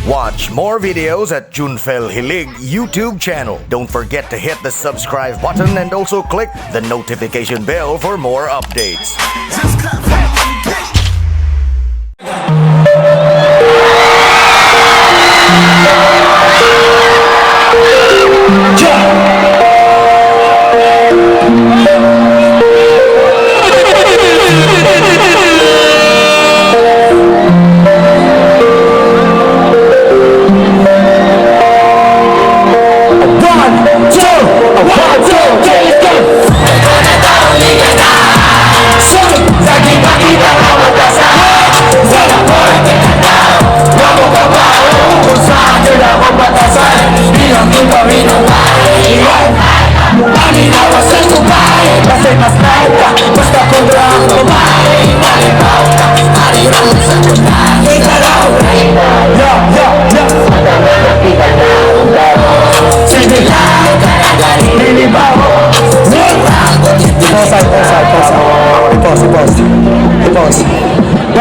Watch more videos at Junfel Hilig YouTube channel. Don't forget to hit the subscribe button and also click the notification bell for more updates.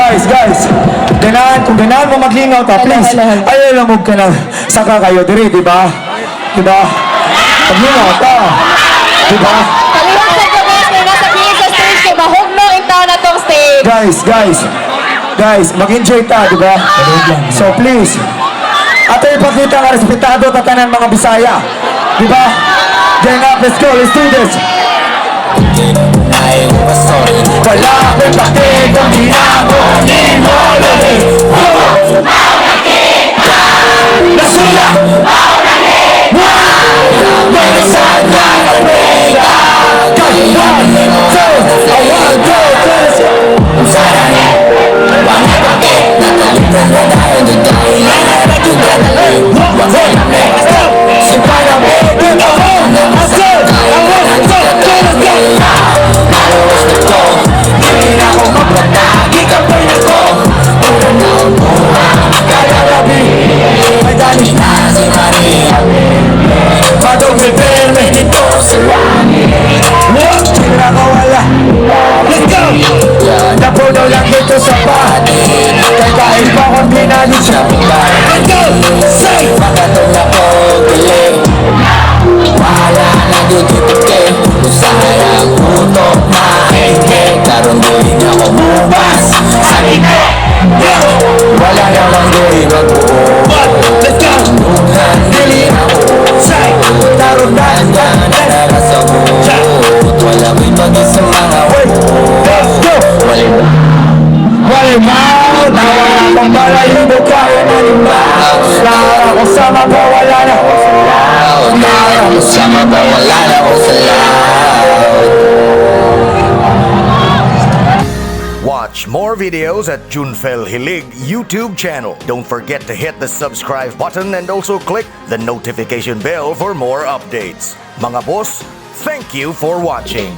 Guys, kung ganahan mo maglingaw ta, please, ayaw lamog ka na saka kayo diri, di ba? Di ba? Maglingaw ta, di ba? Paliwanag ko guys, may nasa kiin sa stage kay bahugno intaw na tong stage. Guys, mag-enjoy ta, di ba? So please, ato ipakita nga respetado ta tanan mga Bisaya, di ba? Gang up, let's go, let's do this. Wala akong pake kung ginabuhi mo lagi. Nasula Marisan na kapega Kahilan Awag ko Sarani Wala pake Natalitan na tayo dito Ilangarap yung ganaling Wala pake Simpara mo Dito ko Asal Awag ko Malos na to Hindi na ako magpatagi Kapay na ko Pagkanaw mo Kalalabi May danis na si Maria Padong bibirme dito sa langit Hindi na ako wala Let's go! Napuno lang dito sa pati Kaya kahit pa kung pinagin sa pagkay Let's go! Say! Pagkatong ako galing Wala na dudutike Usahang putok na eke Karoon doon ako bubas Sa ike Wala namang doon mag-uubot Let's go! Nunghan dili ako Say! Tarunan ka na sa buot Wala mo'y mag-isang mga Let's go! Walimaw Nawala akong balahibo kaya na limaw Lahat ako sa mabawala na ako sa laot Lahat ako sa mabawala na ako sa laot Watch more videos at Junfel Hilig YouTube channel. Don't forget to hit the subscribe button and also click the notification bell for more updates. Mga boss, thank you for watching.